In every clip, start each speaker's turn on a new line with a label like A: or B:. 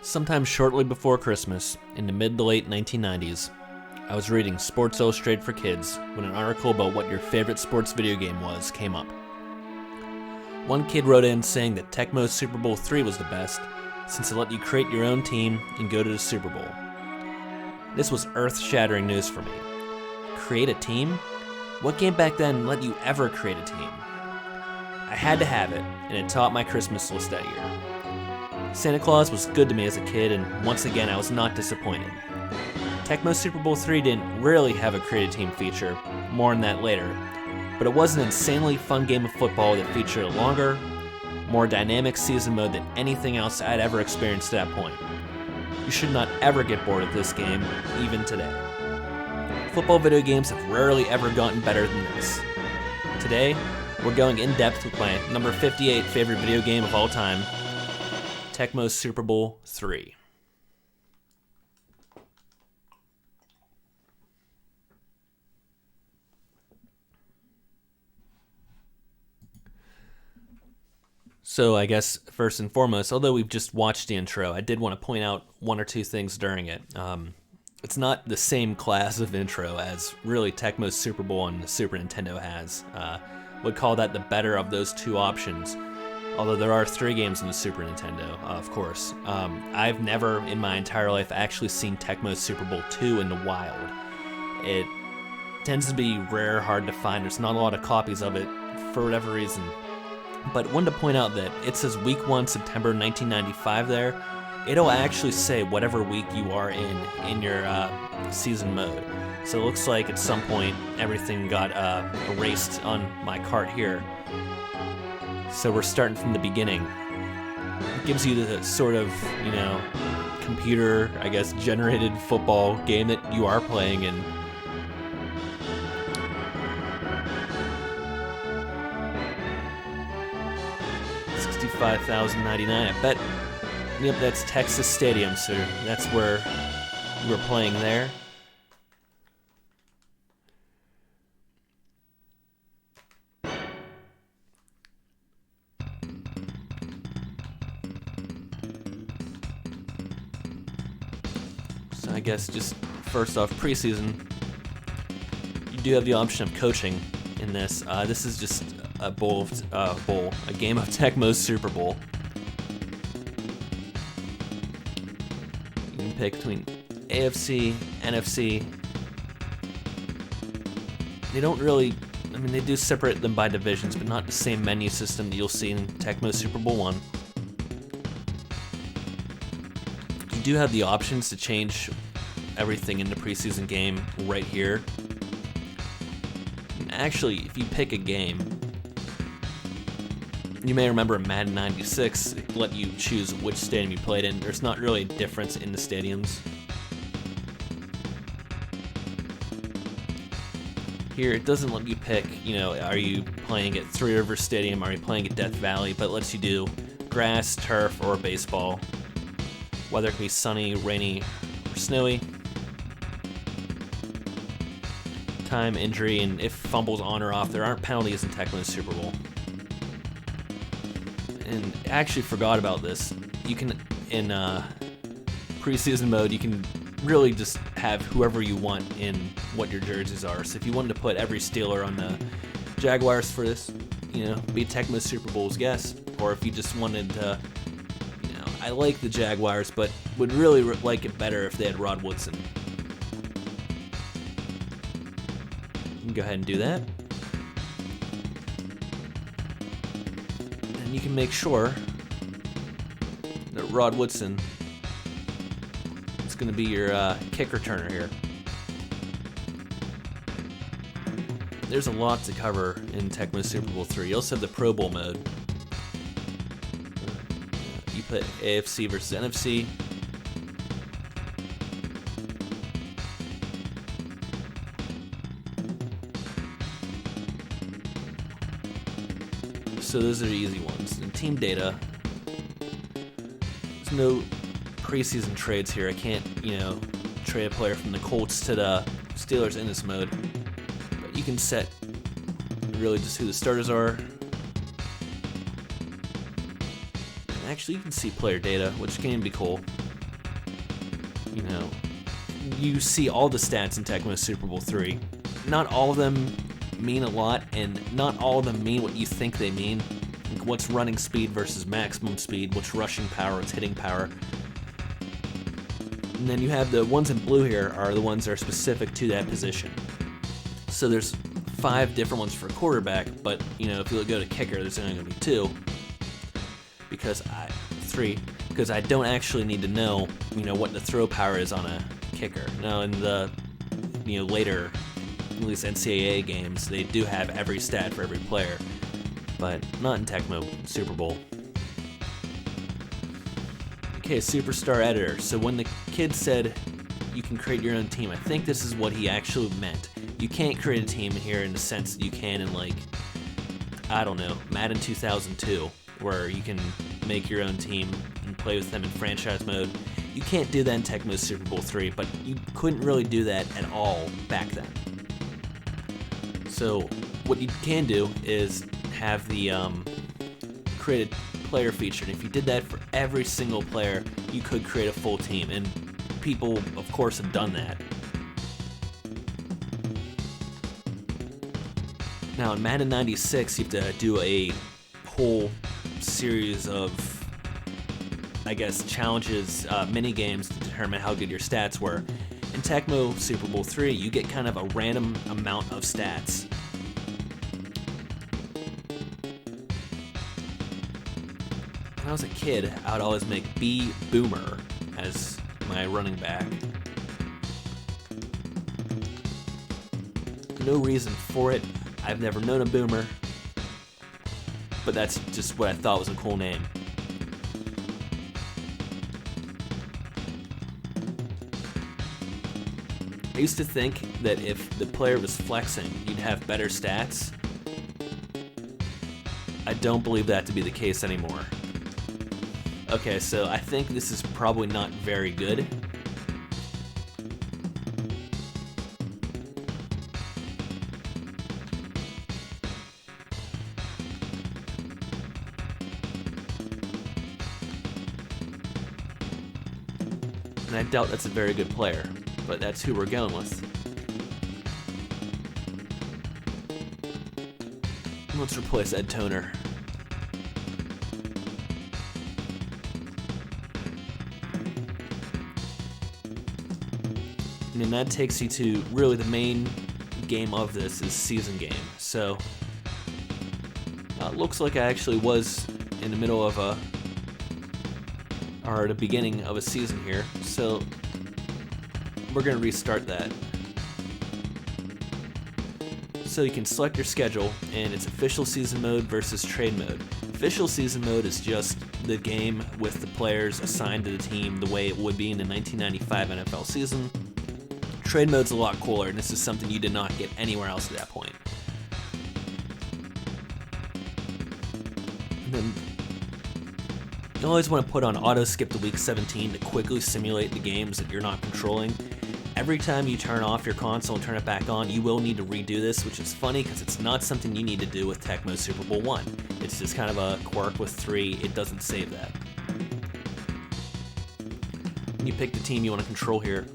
A: Sometime shortly before Christmas, in the mid to late 1990s, I was reading Sports Illustrated for Kids when an article about what your favorite sports video game was came up. One kid wrote in saying that Tecmo Super Bowl III was the best since it let you create your own team and go to the Super Bowl. This was earth-shattering news for me. Create a team? What game back then let you ever create a team? I had to have it, and it topped my Christmas list that year. Santa Claus was good to me as a kid, and once again I was not disappointed. Tecmo Super Bowl III didn't really have a create a team feature, more on that later, but it was an insanely fun game of football that featured a longer, more dynamic season mode than anything else I'd ever experienced at that point. You should not ever get bored of this game, even today. Football video games have rarely ever gotten better than this. Today, we're going in depth with my number 58 favorite video game of all time, Tecmo Super Bowl III. So I guess first and foremost, although we've just watched the intro, I did want to point out one or two things during it. It's not the same class of intro as really Tecmo's Super Bowl on the Super Nintendo has. Would call that the better of those two options, although there are 3 games on the Super Nintendo, of course. I've never in my entire life actually seen Tecmo's Super Bowl II in the wild. It tends to be rare, hard to find. There's not a lot of copies of it for whatever reason. But wanted to point out that it says week 1, September 1995 there. It'll actually say whatever week you are in your season mode. So it looks like at some point everything got erased on my cart here. So we're starting from the beginning. It gives you the sort of, computer, I guess, generated football game that you are playing in. $65,099. I bet. Yep, that's Texas Stadium, so that's where we're playing there. So I guess just first off, preseason, you do have the option of coaching in this. This is just a a game of Tecmo's Super Bowl. You can pick between AFC, NFC. They don't really, they do separate them by divisions, but not the same menu system that you'll see in Tecmo Super Bowl 1. You do have the options to change everything in the preseason game right here. And actually, if you pick a game, you may remember in Madden 96, it let you choose which stadium you played in. There's not really a difference in the stadiums. Here, it doesn't let you pick, are you playing at Three Rivers Stadium, are you playing at Death Valley, but it lets you do grass, turf, or baseball. Weather can be sunny, rainy, or snowy. Time, injury, and if fumbles on or off, there aren't penalties in Tecmo's Super Bowl. And I actually forgot about this. You can, in preseason mode, you can really just have whoever you want in what your jerseys are. So if you wanted to put every Steeler on the Jaguars for this, be Tecmo Super Bowl's guess. Or if you just wanted to, I like the Jaguars, but would really like it better if they had Rod Woodson. You can go ahead and do that. And you can make sure that Rod Woodson is going to be your kick returner here. There's a lot to cover in Tecmo Super Bowl III. You also have the Pro Bowl mode. You put AFC versus NFC. So those are the easy ones. And team data, there's no preseason trades here. I can't, trade a player from the Colts to the Steelers in this mode. But you can set really just who the starters are. And actually, you can see player data, which can be cool. you know, you see all the stats in Tecmo Super Bowl III. Not all of them mean a lot, and not all of them mean what you think they mean. Like what's running speed versus maximum speed, what's rushing power, what's hitting power. And then you have the ones in blue here are the ones that are specific to that position. So there's 5 different ones for quarterback, but you know, if you go to kicker, there's only going to be 2. Because 3, because I don't actually need to know, you know, what the throw power is on a kicker. Now in the, you know, later, at least NCAA games, they do have every stat for every player, but not in Tecmo Super Bowl. Okay, Superstar Editor. So when the kid said you can create your own team, I think this is what he actually meant. You can't create a team here in the sense that you can in, like, I don't know, Madden 2002, where you can make your own team and play with them in franchise mode. You can't do that in Tecmo Super Bowl III, but you couldn't really do that at all back then. So what you can do is have the create a player feature, and if you did that for every single player, you could create a full team, and people, of course, have done that. Now in Madden 96, you have to do a whole series of, I guess, challenges, mini games to determine how good your stats were. In Tecmo Super Bowl III, you get kind of a random amount of stats. When I was a kid, I would always make B Boomer as my running back. No reason for it. I've never known a boomer, but that's just what I thought was a cool name. I used to think that if the player was flexing, you'd have better stats. I don't believe that to be the case anymore. Okay, so I think this is probably not very good. And I doubt that's a very good player, but that's who we're going with. Let's replace Ed Toner. And then that takes you to really the main game of this is season game. So it looks like I actually was in the middle of or the beginning of a season here. So we're gonna restart that. So you can select your schedule, and it's official season mode versus trade mode. Official season mode is just the game with the players assigned to the team the way it would be in the 1995 NFL season. Trade mode's a lot cooler, and this is something you did not get anywhere else at that point. And then you always want to put on auto skip to week 17 to quickly simulate the games that you're not controlling. Every time you turn off your console and turn it back on, you will need to redo this, which is funny because it's not something you need to do with Tecmo Super Bowl I. It's just kind of a quirk with 3. It doesn't save that. You pick the team you want to control here.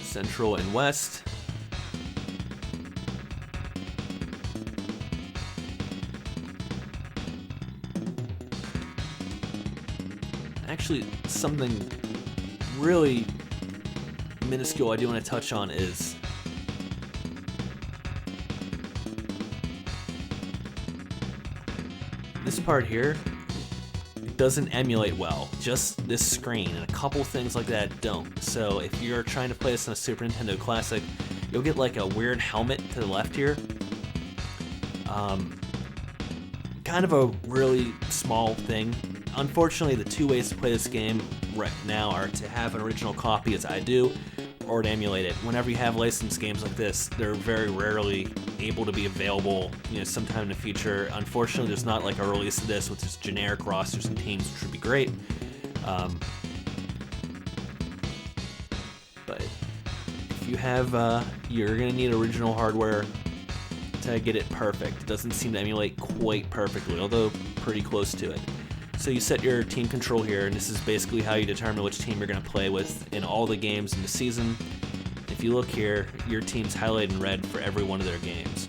A: Central and West. Actually, something really minuscule I do want to touch on is this part here. It doesn't emulate well, just this screen, and a couple things like that don't. So if you're trying to play this on a Super Nintendo Classic, you'll get like a weird helmet to the left here. Kind of a really small thing. Unfortunately, the 2 ways to play this game right now are to have an original copy, as I do, or to emulate it. Whenever you have licensed games like this, they're very rarely able to be available, sometime in the future. Unfortunately, there's not like a release of this with just generic rosters and teams, which would be great. But if you have, you're gonna need original hardware to get it perfect. It doesn't seem to emulate quite perfectly, although pretty close to it. So you set your team control here, and this is basically how you determine which team you're going to play with in all the games in the season. If you look here, your team's highlighted in red for every one of their games.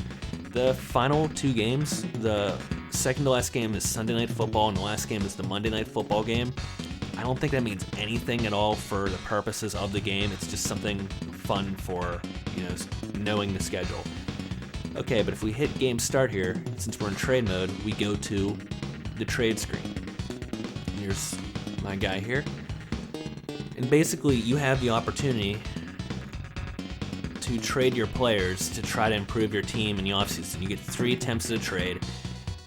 A: The final 2 games, the second to last game is Sunday Night Football, and the last game is the Monday Night Football game. I don't think that means anything at all for the purposes of the game. It's just something fun for, knowing the schedule. Okay, but if we hit game start here, since we're in trade mode, we go to the trade screen. Here's my guy here. And basically, you have the opportunity to trade your players to try to improve your team in the offseason. You get 3 attempts at a trade.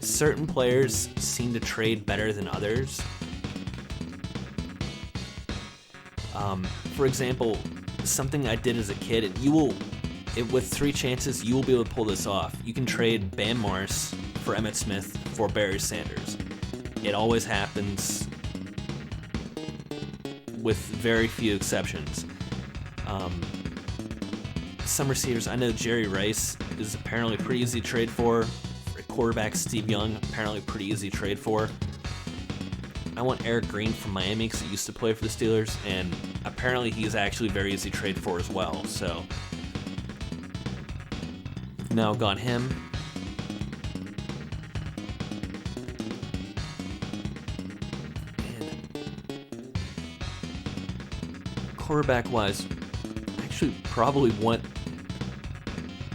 A: Certain players seem to trade better than others. For example, something I did as a kid, with 3 chances, you will be able to pull this off. You can trade Bam Morris for Emmitt Smith for Barry Sanders. It always happens with very few exceptions. Some receivers, I know Jerry Rice is apparently pretty easy to trade for. Quarterback Steve Young, apparently pretty easy to trade for. I want Eric Green from Miami because he used to play for the Steelers, and apparently he's actually very easy to trade for as well. So now got him. And quarterback-wise, I actually probably want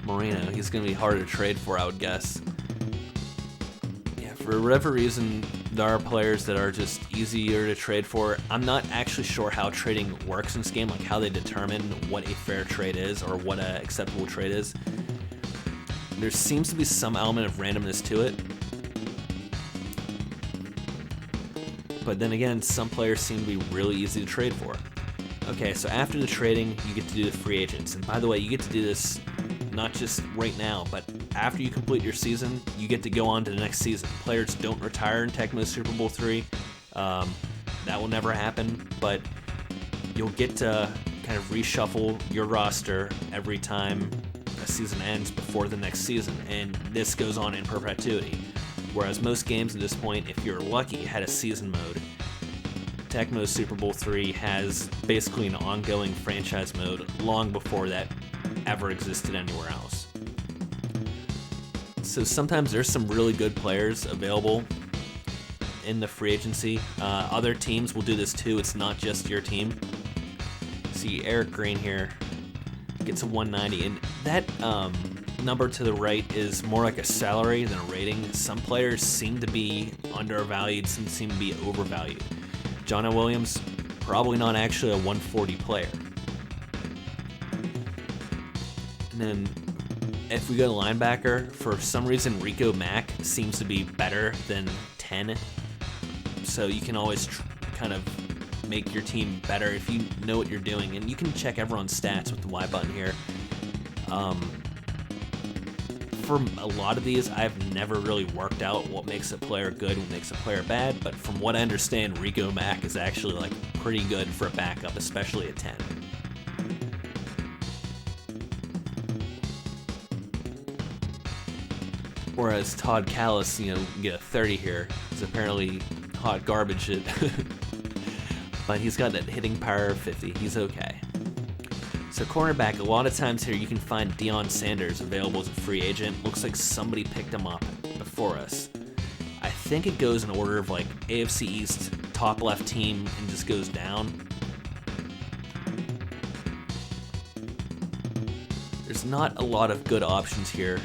A: Moreno. He's going to be hard to trade for, I would guess. Yeah, for whatever reason, there are players that are just easier to trade for. I'm not actually sure how trading works in this game, like how they determine what a fair trade is or what an acceptable trade is. There seems to be some element of randomness to it. But then again, some players seem to be really easy to trade for. Okay, so after the trading, you get to do the free agents. And by the way, you get to do this not just right now, but after you complete your season, you get to go on to the next season. Players don't retire in Tecmo Super Bowl III. That will never happen, but you'll get to kind of reshuffle your roster every time a season ends before the next season, and this goes on in perpetuity. Whereas most games at this point, if you're lucky, had a season mode. Tecmo Super Bowl III has basically an ongoing franchise mode long before that ever existed anywhere else. So sometimes there's some really good players available in the free agency. Other teams will do this too. It's not just your team. See, Eric Green here gets a 190, and that number to the right is more like a salary than a rating. Some players seem to be undervalued, some seem to be overvalued. John Williams, probably not actually a 140 player. And then if we go to linebacker, for some reason Rico Mack seems to be better than 10. So you can always kind of make your team better if you know what you're doing. And you can check everyone's stats with the Y button here. For a lot of these, I've never really worked out what makes a player good, what makes a player bad, but from what I understand, Rico Mack is actually like pretty good for a backup, especially at 10. Whereas Todd Callis, get a 30 here. He's apparently hot garbage but he's got that hitting power of 50. He's okay. So cornerback, a lot of times here you can find Deion Sanders available as a free agent. Looks like somebody picked him up before us. I think it goes in order of like AFC East, top left team, and just goes down. There's not a lot of good options here.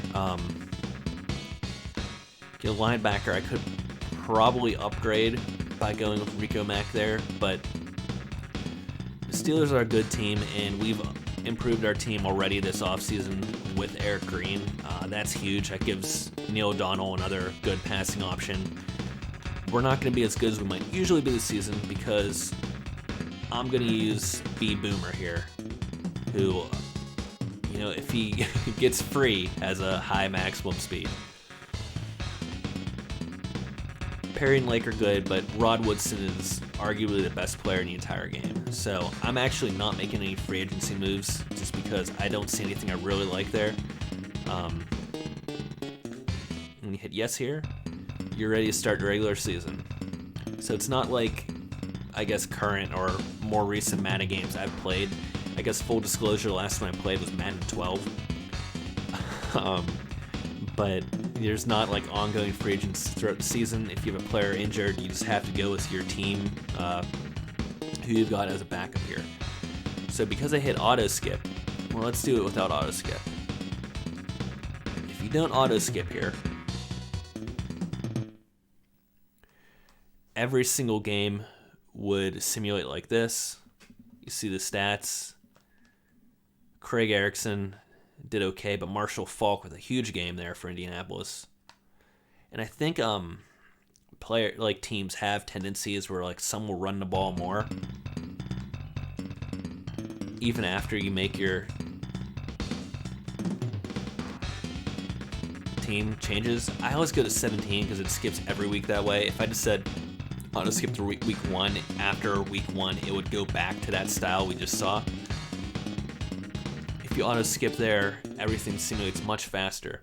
A: Linebacker, I could probably upgrade by going with Rico Mack there, but the Steelers are a good team, and we've improved our team already this offseason with Eric Green. That's huge. That gives Neil O'Donnell another good passing option. We're not going to be as good as we might usually be this season because I'm going to use B. Boomer here, who, if he gets free, has a high maximum speed. Perry and Lake are good, but Rod Woodson is arguably the best player in the entire game. So I'm actually not making any free agency moves just because I don't see anything I really like there. When you hit yes here, you're ready to start the regular season. So it's not like, I guess, current or more recent Madden games I've played. I guess full disclosure, the last one I played was Madden 12. But there's not like ongoing free agents throughout the season. If you have a player injured, you just have to go with your team, who you've got as a backup here. So because I hit auto skip, well, let's do it without auto skip. If you don't auto skip here, every single game would simulate like this. You see the stats. Craig Erickson did okay, but Marshall Faulk with a huge game there for Indianapolis. And I think teams have tendencies where like some will run the ball more even after you make your team changes. I always go to 17 because it skips every week that way. If I just said auto skip through week 1, after week 1 it would go back to that style we just saw. If you auto skip there, everything simulates much faster.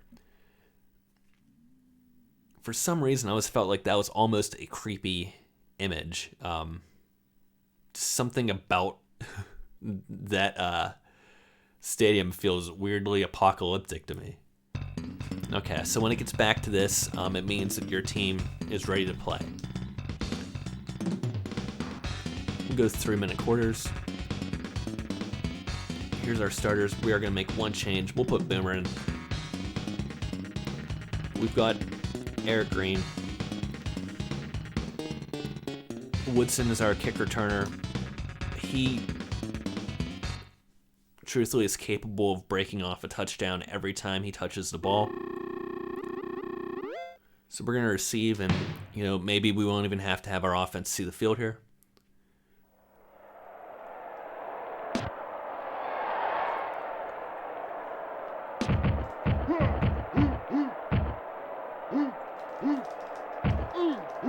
A: For some reason, I always felt like that was almost a creepy image. Something about that stadium feels weirdly apocalyptic to me. Okay, so when it gets back to this, it means that your team is ready to play. We'll go 3-minute quarters. Here's our starters. We are going to make one change. We'll put Boomer in. We've got Eric Green. Woodson is our kick returner. He truthfully is capable of breaking off a touchdown every time he touches the ball. So we're going to receive, and maybe we won't even have to have our offense see the field here.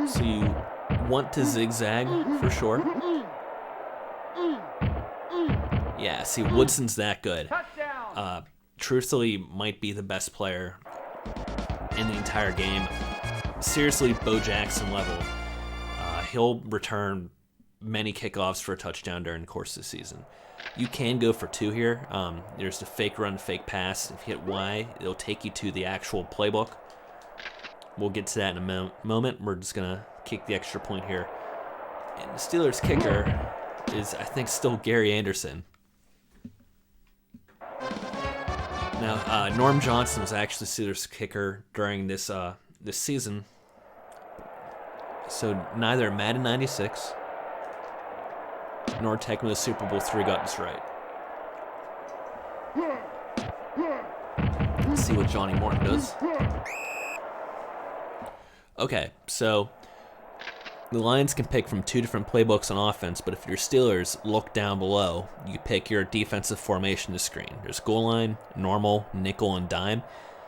A: So you want to zigzag for sure. Yeah, see, Woodson's that good. Truthfully, might be the best player in the entire game. Seriously, Bo Jackson level. He'll return many kickoffs for a touchdown during the course of the season. You can go for 2 here. There's the fake run, fake pass. If you hit Y, it'll take you to the actual playbook. We'll get to that in a moment. We're just going to kick the extra point here. And the Steelers' kicker is, I think, still Gary Anderson. Now, Norm Johnson was actually Steelers' kicker during this season. So neither Madden 96 nor Tecmo Super Bowl III got this right. Let's see what Johnny Morton does. Okay, so the Lions can pick from 2 different playbooks on offense, but if you're Steelers, look down below. You pick your defensive formation to screen. There's goal line, normal, nickel, and dime.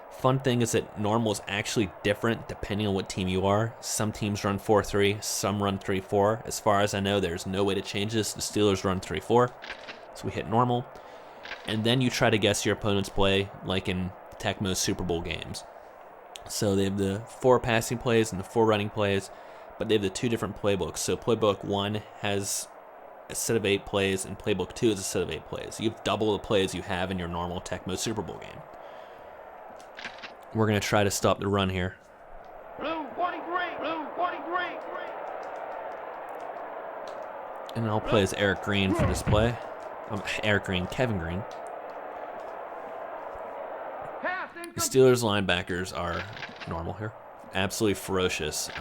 A: Fun thing is that normal is actually different depending on what team you are. Some teams run 4-3, some run 3-4. As far as I know, there's no way to change this. The Steelers run 3-4, so we hit normal. And then you try to guess your opponent's play like in Tecmo Super Bowl games. So they have the 4 passing plays and the 4 running plays, but they have the 2 different playbooks. So playbook 1 has a set of 8 plays, and playbook 2 is a set of 8 plays. You have double the plays you have in your normal Tecmo Super Bowl game. We're going to try to stop the run here.
B: Blue 43, blue 43.
A: And I'll play as Eric Green for this play. Kevin Green. The Steelers linebackers are normal here. Absolutely ferocious.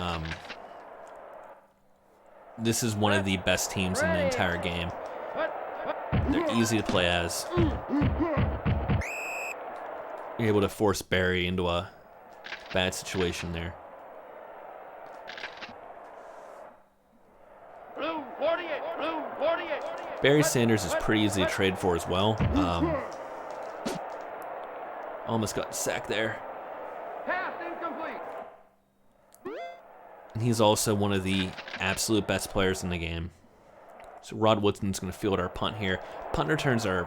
A: This is one of the best teams in the entire game. They're easy to play as. You're able to force Barry into a bad situation there.
B: Blue 48, blue 48.
A: Barry Sanders is pretty easy to trade for as well. Almost got sacked there.
B: Pass incomplete.
A: And he's also one of the absolute best players in the game. So Rod Woodson's going to field our punt here. Punt returns are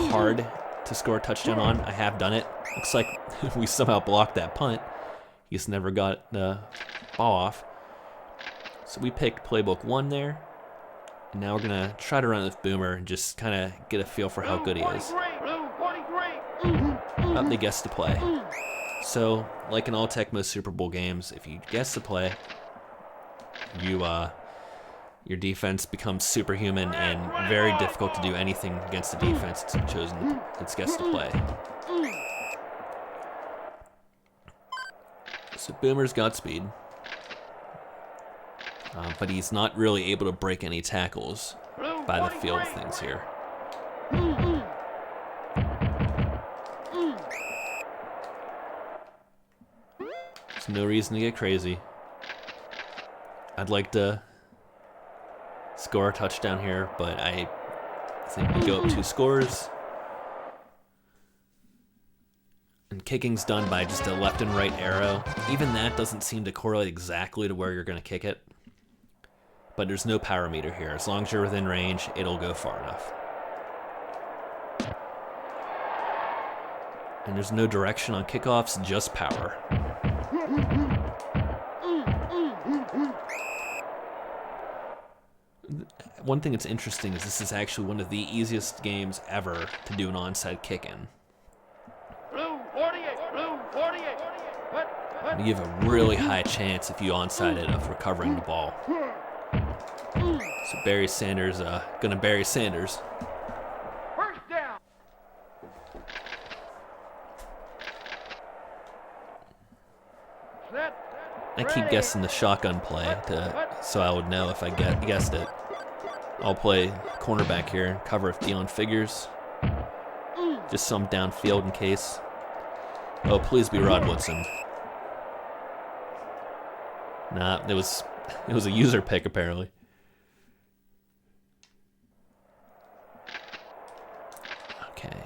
A: hard to score a touchdown on. I have done it. Looks like we somehow blocked that punt. He just never got the ball off. So we picked playbook 1 there. And now we're going to try to run with Boomer and just kind of get a feel for how good he is.
B: Blue 43.
A: Up they guess to play. So, like in all Tecmo Super Bowl games, if you guess to play, your defense becomes superhuman and very difficult to do anything against the defense it's guessed to play. So Boomer's got speed, but he's not really able to break any tackles by the feel of things here. There's no reason to get crazy. I'd like to score a touchdown here, but I think we go up 2 scores. And kicking's done by just a left and right arrow. Even that doesn't seem to correlate exactly to where you're going to kick it. But there's no power meter here. As long as you're within range, it'll go far enough. And there's no direction on kickoffs, just power. One thing that's interesting is this is actually one of the easiest games ever to do an onside kick in.
B: Blue 48. Blue 48. What?
A: You have a really high chance if you onside it of recovering the ball. So Barry Sanders gonna bury Sanders.
B: First down. Set.
A: I keep guessing the shotgun play so I would know if I guessed it. I'll play cornerback here and cover if Dion figures. Just some downfield in case. Oh, please be Rod Woodson. Nah, it was a user pick apparently. Okay.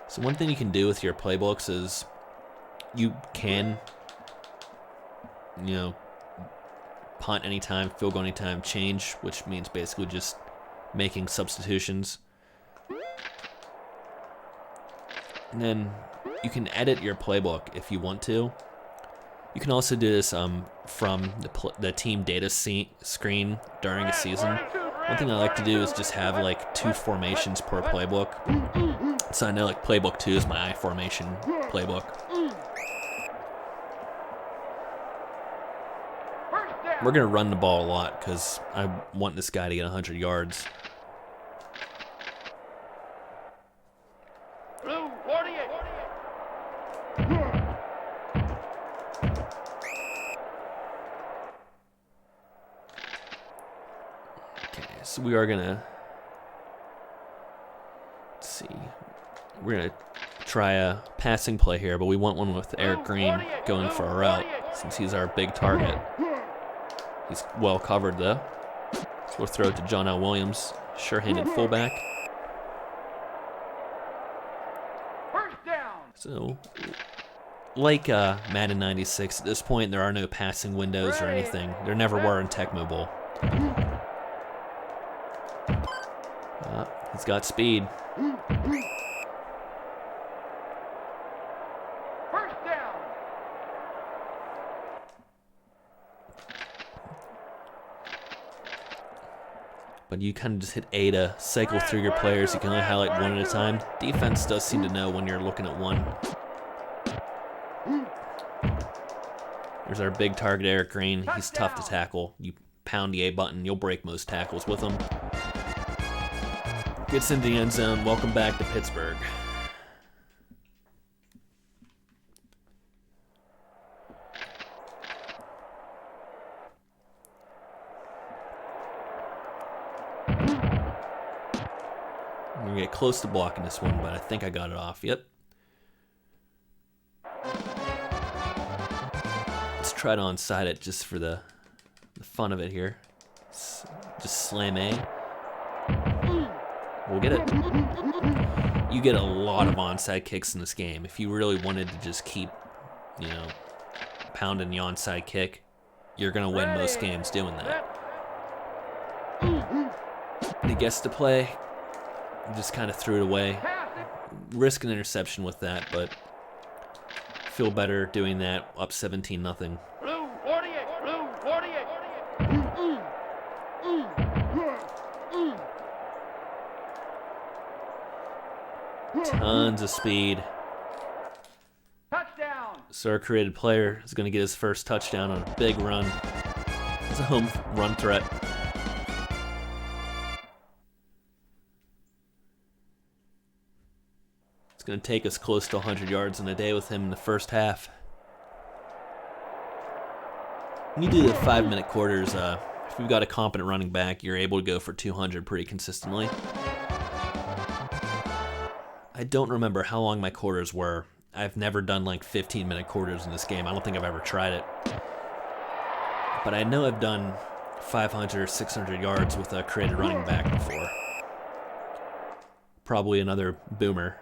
A: So one thing you can do with your playbooks is you can, punt anytime, field goal anytime, change, which means basically just making substitutions. And then you can edit your playbook if you want to. You can also do this from the team data screen during a season. One thing I like to do is just have like 2 formations per playbook. So I know like playbook 2 is my I formation playbook. We're going to run the ball a lot because I want this guy to get 100 yards.
B: Blue 48.
A: Okay, so we are going to, let's see, we're going to try a passing play here, but we want one with Eric Green going for a route since he's our big target. He's well covered though. So we'll throw it to John L. Williams, sure-handed fullback.
B: First down.
A: So, like Madden 96, at this point there are no passing windows or anything. There never were in Tecmo Bowl. He's got speed.
B: First down.
A: But you kind of just hit A to cycle through your players. You can only highlight one at a time. Defense does seem to know when you're looking at one. There's our big target, Eric Green. He's tough to tackle. You pound the A button, you'll break most tackles with him. Gets into the end zone. Welcome back to Pittsburgh. I'm going to get close to blocking this one, but I think I got it off. Yep. Let's try to onside it just for the fun of it here. Just slam A. We'll get it. You get a lot of onside kicks in this game. If you really wanted to just keep, pounding the onside kick, you're going to win most games doing that. He gets to play. Just kind of threw it away. Risk an interception with that, but feel better doing that up 17-0.
B: Blue 48. Blue 48.
A: Tons of speed.
B: Touchdown.
A: So our created player is going to get his first touchdown on a big run. It's a home run threat. It's going to take us close to 100 yards in a day with him in the first half. When you do the 5-minute quarters, if we've got a competent running back, you're able to go for 200 pretty consistently. I don't remember how long my quarters were. I've never done like 15-minute quarters in this game. I don't think I've ever tried it. But I know I've done 500 or 600 yards with a created running back before. Probably another boomer.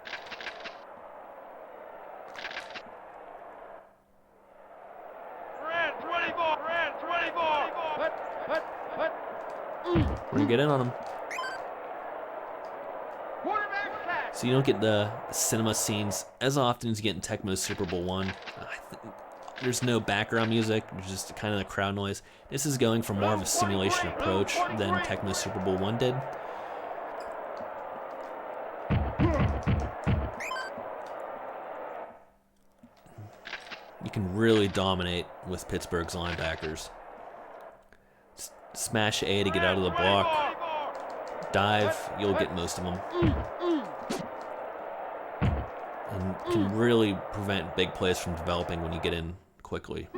B: Red 24. Red 24.
A: We're going to get in on him.
B: Quarterback sack.
A: So you don't get the cinema scenes as often as you get in Tecmo Super Bowl I. There's no background music, there's just kind of the crowd noise. This is going for more of a simulation approach than Tecmo Super Bowl I did. You can really dominate with Pittsburgh's linebackers. Smash A to get out of the block. Dive, you'll get most of them. And can really prevent big plays from developing when you get in quickly.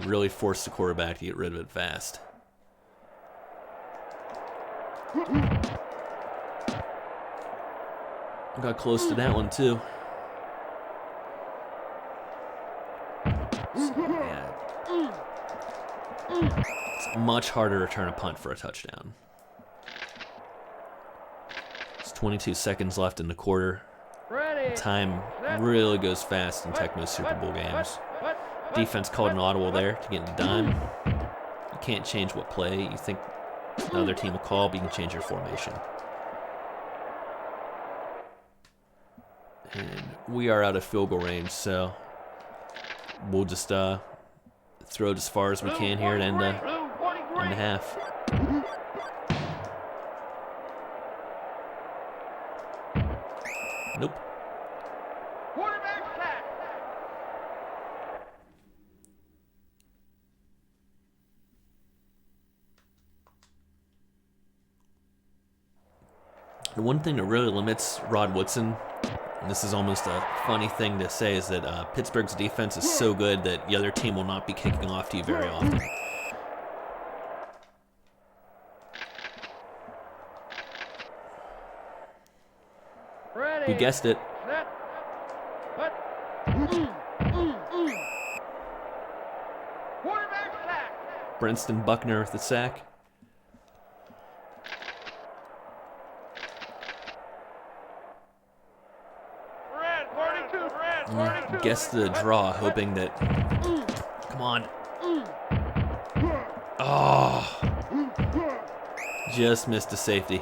A: Really force the quarterback to get rid of it fast. Got close to that one too. So, yeah. It's much harder to return a punt for a touchdown. It's 22 seconds left in the quarter. Time really goes fast in Tecmo Super Bowl games. Defense called an audible there to get into dime. You can't change what play you think the other team will call, but you can change your formation. And we are out of field goal range, so we'll just throw it as far as we can here to end the half. Nope.
B: Quarterback sack.
A: The one thing that really limits Rod Woodson, and this is almost a funny thing to say, is that Pittsburgh's defense is so good that the other team will not be kicking off to you very often. You guessed it.
B: Quarterback sack.
A: Brenston Buckner with the sack.
B: Red 42. Red 42.
A: Guessed the draw, hoping that... Come on. Oh. Just missed a safety.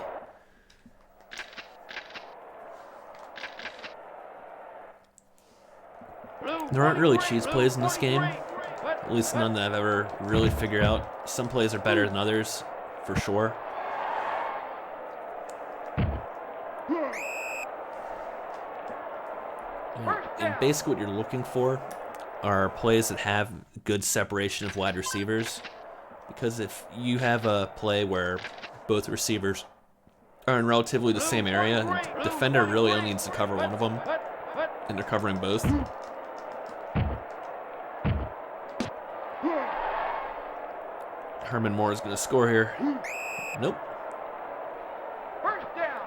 A: There aren't really cheese plays in this game. At least none that I've ever really figured out. Some plays are better than others, for sure. And basically what you're looking for are plays that have good separation of wide receivers. Because if you have a play where both receivers are in relatively the same area, the defender really only needs to cover one of them, and they're covering both. Herman Moore is going to score here. Nope.
B: First down.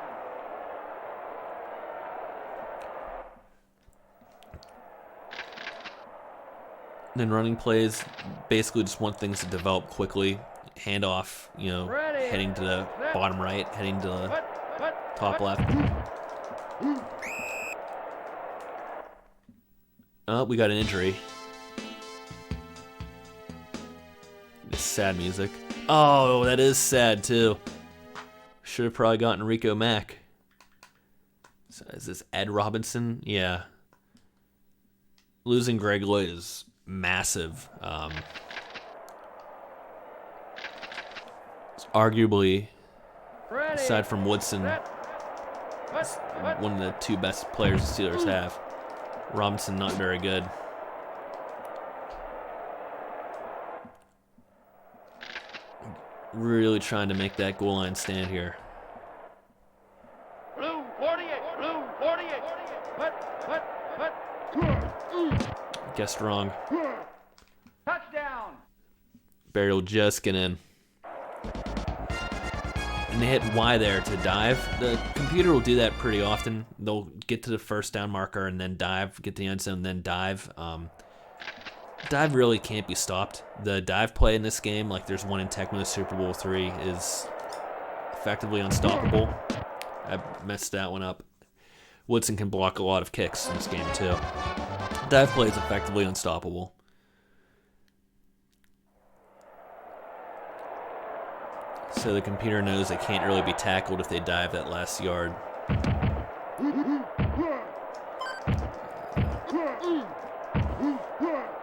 A: And then running plays, basically just want things to develop quickly. Handoff, heading to the bottom right, heading to the top left. Oh, we got an injury. It's sad music. Oh, that is sad too. Should have probably gotten Rico Mack. So is this Ed Robinson? Yeah. Losing Greg Lloyd is massive. It's arguably, aside from Woodson, one of the two best players the Steelers have. Robinson not very good. Really trying to make that goal line stand here.
B: Blue 48. Blue 48. What?
A: Guessed wrong.
B: Touchdown.
A: Barry will just get in. And they hit Y there to dive. The computer will do that pretty often. They'll get to the first down marker and then dive, get to the end zone, then dive. Dive really can't be stopped. The dive play in this game, like there's one in Tecmo Super Bowl III, is effectively unstoppable. I messed that one up. Woodson can block a lot of kicks in this game too. Dive play is effectively unstoppable. So the computer knows they can't really be tackled if they dive that last yard.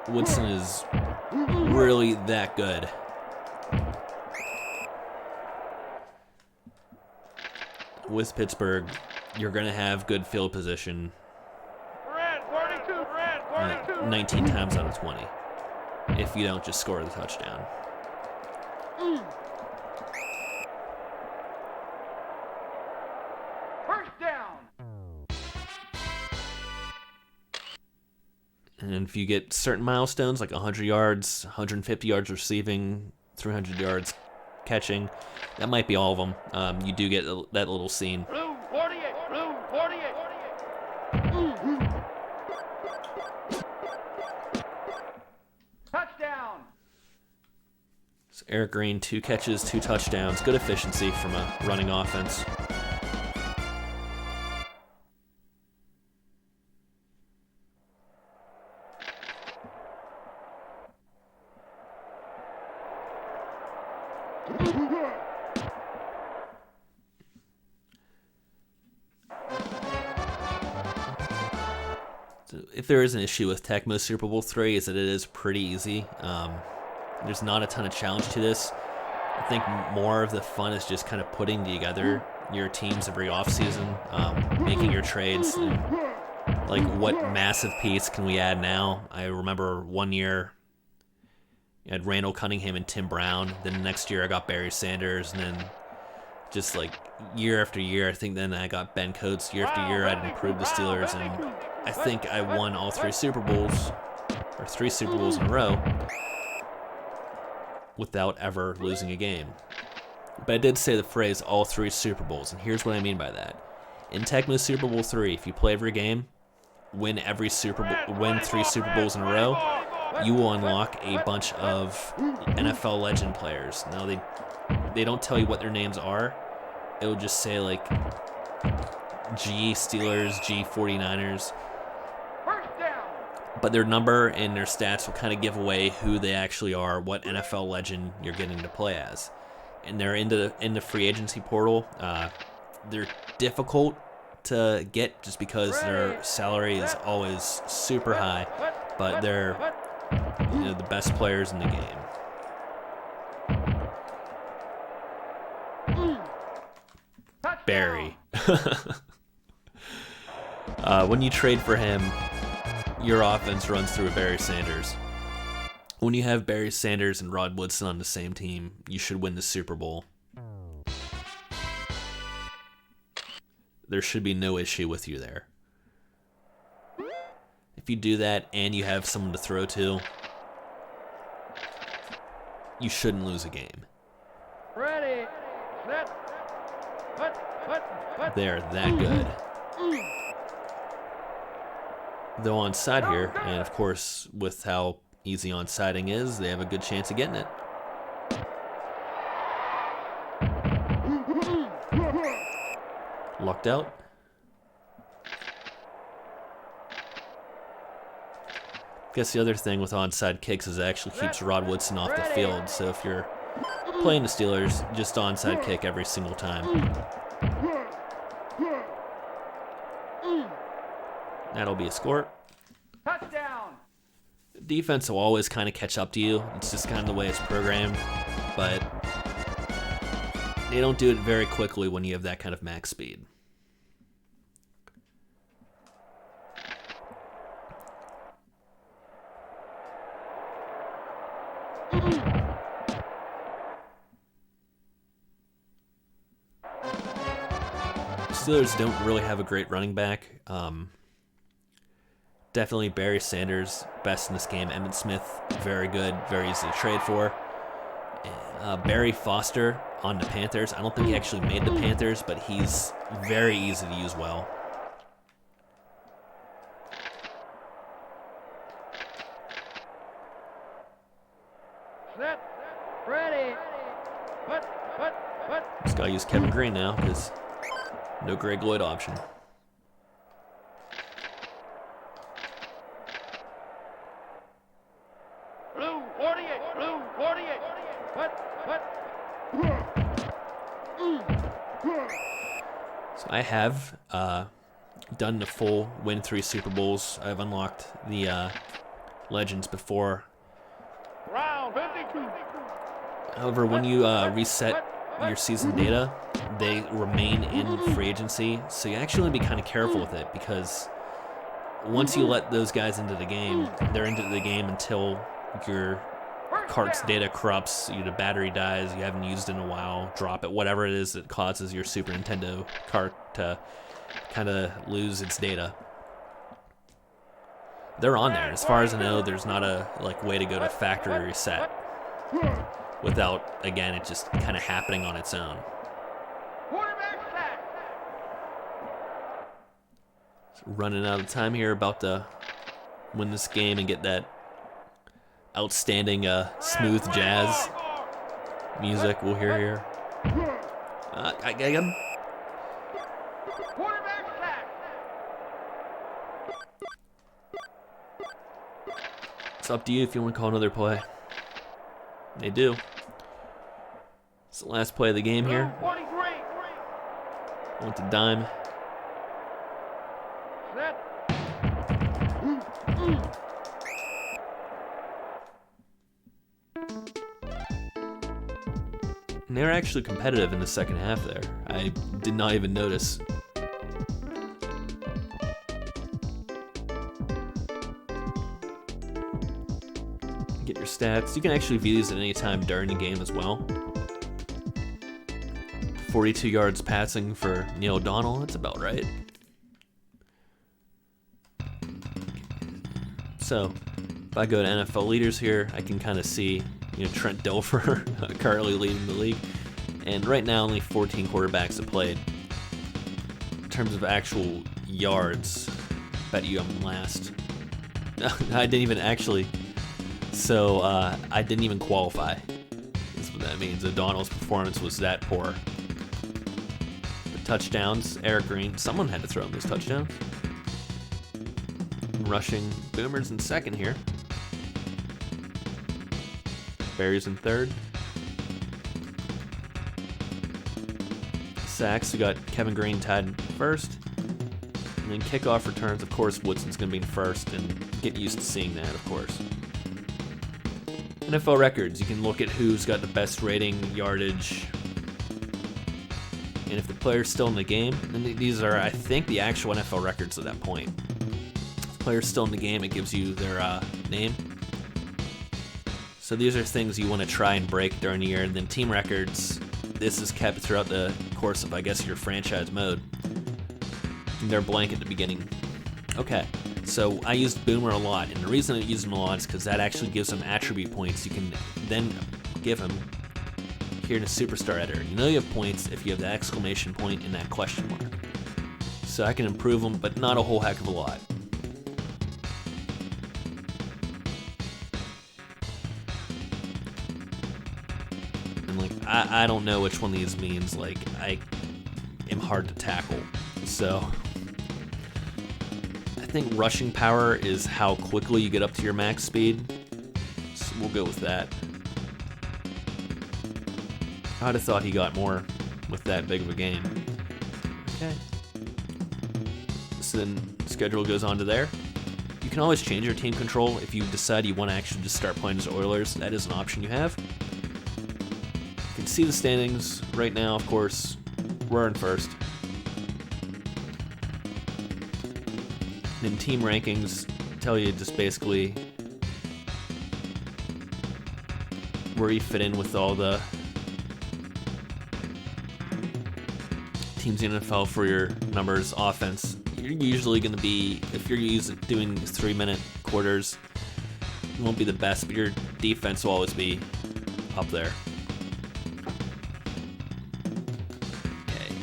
A: Woodson is really that good. With Pittsburgh, you're going to have good field position
B: Red 42. Red 42.
A: 19 times out of 20 if you don't just score the touchdown.
B: First down.
A: And if you get certain milestones like 100 yards, 150 yards receiving, 300 yards catching, that might be all of them. You do get that little scene.
B: Blue 48. Blue 48. Touchdown.
A: So Eric Green, 2 catches, 2 touchdowns. Good efficiency from a running offense. So if there is an issue with Tecmo Super Bowl III, is that it is pretty easy. There's not a ton of challenge to this. I think more of the fun is just kind of putting together your teams every offseason, making your trades. And, like, what massive piece can we add now? I remember one year I had Randall Cunningham and Tim Brown. Then the next year I got Barry Sanders. And then just like year after year, I think then I got Ben Coates. Year after year, I'd improved the Steelers. And I think I won all 3 Super Bowls, or 3 Super Bowls in a row, without ever losing a game. But I did say the phrase all 3 Super Bowls, and here's what I mean by that. In Tecmo Super Bowl III, if you play every game, win 3 Super Bowls in a row, you will unlock a bunch of NFL legend players. Now they don't tell you what their names are. It'll just say like G Steelers, G 49ers. But their number and their stats will kind of give away who they actually are, what NFL legend you're getting to play as. And they're in the free agency portal. They're difficult to get just because their salary is always super high, but they're the best players in the game. Barry. When you trade for him, your offense runs through Barry Sanders. When you have Barry Sanders and Rod Woodson on the same team, you should win the Super Bowl. There should be no issue with you there. If you do that and you have someone to throw to, you shouldn't lose a game.
B: Ready. Set.
A: They're that good. Though onside here, and of course, with how easy onsiding is, they have a good chance of getting it. Lucked out. Guess the other thing with onside kicks is it actually keeps Rod Woodson off the field. So if you're playing the Steelers, just onside kick every single time. That'll be a score.
B: Touchdown.
A: Defense will always kind of catch up to you. It's just kind of the way it's programmed. But they don't do it very quickly when you have that kind of max speed. Steelers don't really have a great running back. Definitely Barry Sanders, best in this game. Emmitt Smith, very good, very easy to trade for. Barry Foster on the Panthers. I don't think he actually made the Panthers, but he's very easy to use well.
B: Set. Ready. Put.
A: Just gotta use Kevin Green now because no Greg Lloyd option.
B: Blue 48. Blue 48. Put.
A: So I have done the full win 3 Super Bowls. I've unlocked the legends before.
B: Round 52.
A: However, when you reset your season data, they remain in free agency. So you actually want to be kind of careful with it because once you let those guys into the game, they're into the game until your cart's data corrupts, the battery dies, you haven't used it in a while, drop it, whatever it is that causes your Super Nintendo cart to kind of lose its data. They're on there. As far as I know, there's not a way to go to factory reset without, again, it just kind of happening on its own.
B: Quarterback sack.
A: So running out of time here, about to win this game and get that outstanding smooth jazz music we'll hear here. I got him.
B: Quarterback sack.
A: It's up to you if you want to call another play. They do. It's the last play of the game here.
B: 43.
A: Went to dime.
B: Set.
A: And they were actually competitive in the second half there. I did not even notice. Get your stats. You can actually view these at any time during the game as well. 42 yards passing for Neil O'Donnell. That's about right. So, if I go to NFL leaders here, I can kind of see, Trent Dilfer currently leading the league. And right now, only 14 quarterbacks have played. In terms of actual yards, bet you I'm last. I didn't even actually. So, I didn't even qualify. That's what that means. O'Donnell's performance was that poor. The touchdowns, Eric Green. Someone had to throw him those touchdowns. Rushing Boomers in second here. Barry's in third. Sacks, we got Kevin Green tied in first. And then kickoff returns, of course, Woodson's going to be in first, and get used to seeing that, of course. NFL records, you can look at who's got the best rating, yardage, and if the player's still in the game, and these are, I think, the actual NFL records at that point. If the player's still in the game, it gives you their name. So these are things you want to try and break during the year. And then team records, this is kept throughout the course of, I guess, your franchise mode. And they're blank at the beginning. Okay, so I used Boomer a lot, and the reason I use him a lot is because that actually gives him attribute points you can then give him here in a Superstar editor. You know you have points if you have the exclamation point and that question mark. So I can improve them, but not a whole heck of a lot. I don't know which one of these means. I am hard to tackle. So I think rushing power is how quickly you get up to your max speed. So we'll go with that. I'd have thought he got more with that big of a game. Okay. So then schedule goes on to there. You can always change your team control if you decide you want to actually just start playing as Oilers. That is an option you have. You can see the standings right now, of course. We're in first. And then team rankings tell you just basically where you fit in with all the teams in the NFL for your numbers. Offense, you're usually going to be, if you're doing 3-minute quarters, you won't be the best, but your defense will always be up there. Okay.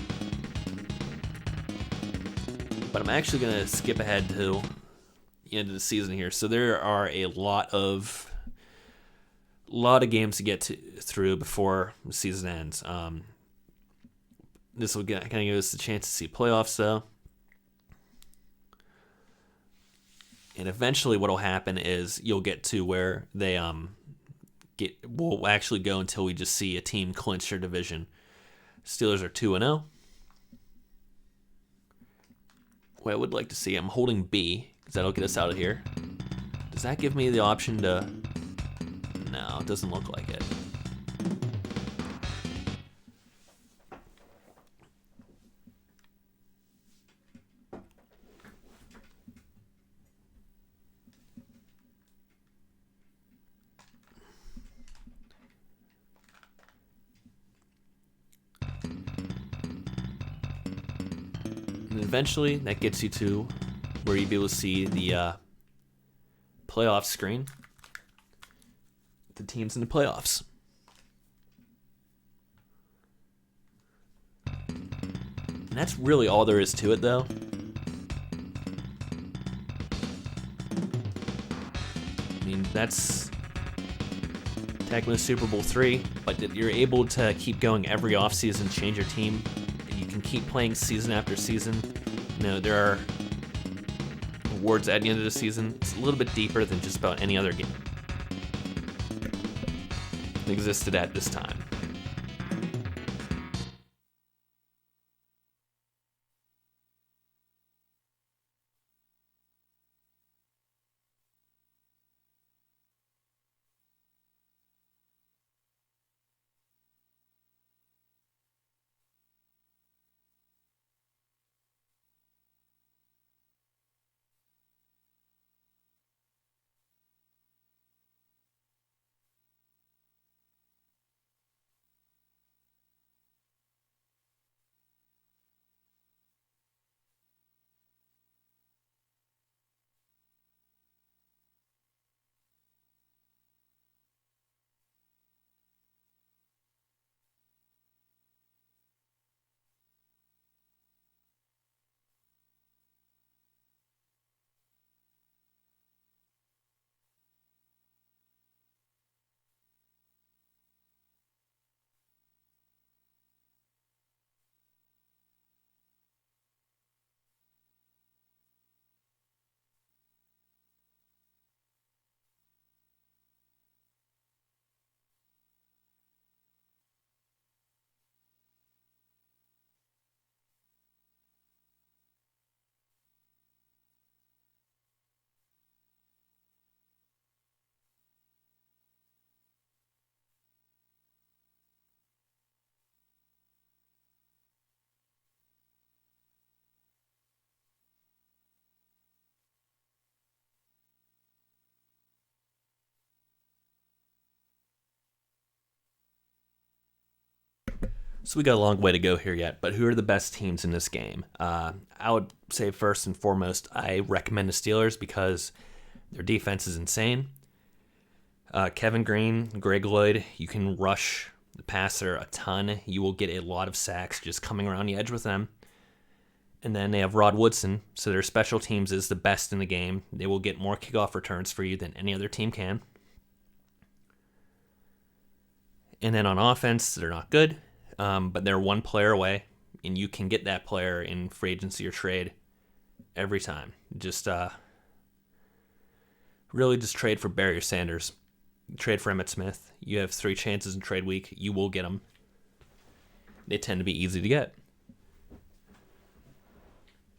A: But I'm actually going to skip ahead to the end of the season here. So there are a lot of games to get through before the season ends. This will kind of give us a chance to see playoffs, though. And eventually what will happen is you'll get to where they will actually go until we just see a team clinch their division. Steelers are 2-0. What I would like to see, I'm holding B, because that'll get us out of here. Does that give me the option to... No, it doesn't look like it. And eventually, that gets you to where you'll be able to see the playoff screen. The teams in the playoffs. And that's really all there is to it, though. I mean, that's Tecmo Super Bowl III, but you're able to keep going every offseason, change your team. You can keep playing season after season. You know, there are awards at the end of the season. It's a little bit deeper than just about any other game that existed at this time. So we got a long way to go here yet, but who are the best teams in this game? I would say first and foremost, I recommend the Steelers because their defense is insane. Kevin Green, Greg Lloyd, you can rush the passer a ton. You will get a lot of sacks just coming around the edge with them. And then they have Rod Woodson, so their special teams is the best in the game. They will get more kickoff returns for you than any other team can. And then on offense, they're not good. But they're one player away, and you can get that player in free agency or trade every time. Just really just trade for Barry Sanders. Trade for Emmitt Smith. You have 3 chances in trade week. You will get them. They tend to be easy to get.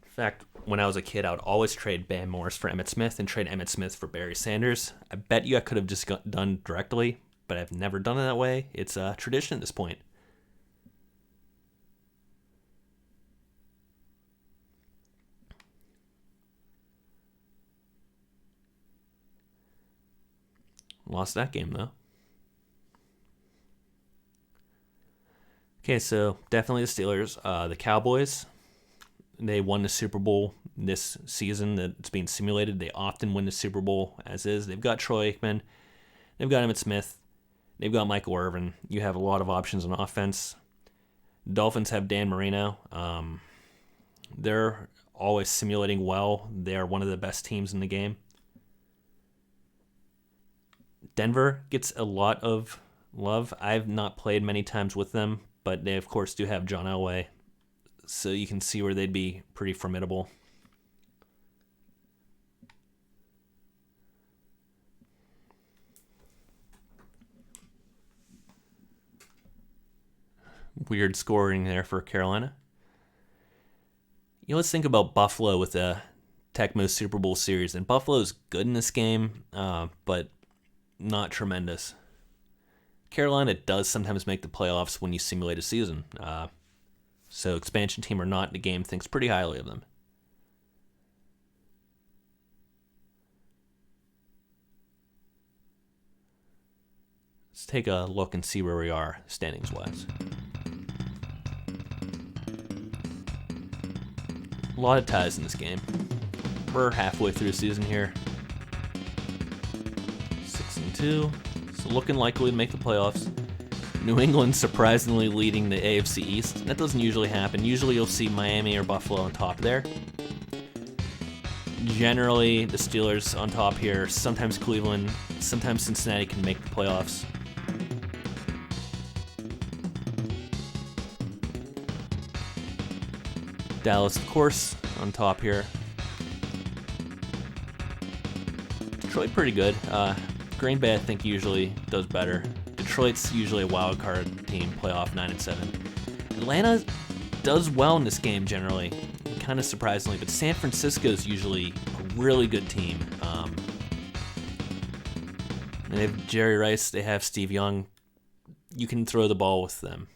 A: In fact, when I was a kid, I would always trade Bam Morris for Emmitt Smith and trade Emmitt Smith for Barry Sanders. I bet you I could have just done directly, but I've never done it that way. It's a tradition at this point. Lost that game, though. Okay, so definitely the Steelers. The Cowboys, they won the Super Bowl this season that's being simulated. They often win the Super Bowl as is. They've got Troy Aikman. They've got Emmitt Smith. They've got Michael Irvin. You have a lot of options on offense. Dolphins have Dan Marino. They're always simulating well. They are one of the best teams in the game. Denver gets a lot of love. I've not played many times with them, but they, of course, do have John Elway. So you can see where they'd be pretty formidable. Weird scoring there for Carolina. Let's think about Buffalo with the Tecmo Super Bowl series. And Buffalo's good in this game, but not tremendous. Carolina does sometimes make the playoffs when you simulate a season. So expansion team or not, the game thinks pretty highly of them. Let's take a look and see where we are standings-wise. A lot of ties in this game. We're halfway through the season here. 6-2, so looking likely to make the playoffs. New England surprisingly leading the AFC East. That doesn't usually happen. Usually you'll see Miami or Buffalo on top there. Generally, the Steelers on top here. Sometimes Cleveland, sometimes Cincinnati can make the playoffs. Dallas, of course, on top here. Detroit pretty good. Green Bay, I think, usually does better. Detroit's usually a wild card team, playoff 9-7. Atlanta does well in this game generally, kind of surprisingly, but San Francisco's usually a really good team. They have Jerry Rice, they have Steve Young. You can throw the ball with them.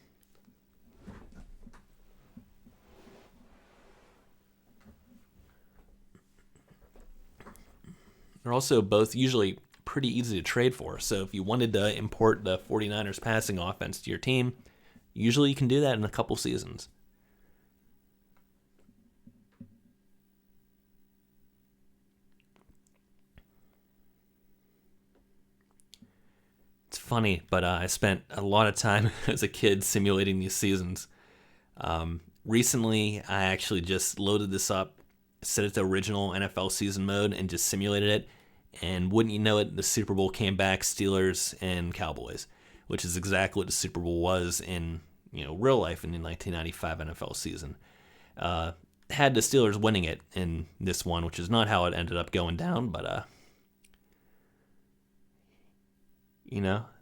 A: They're also both usually pretty easy to trade for. So if you wanted to import the 49ers passing offense to your team, usually you can do that in a couple seasons. It's funny, but I spent a lot of time as a kid simulating these seasons. Recently, I actually just loaded this up, set it to original NFL season mode, and just simulated it. And wouldn't you know it, the Super Bowl came back, Steelers and Cowboys, which is exactly what the Super Bowl was in real life in the 1995 NFL season. Had the Steelers winning it in this one, which is not how it ended up going down, but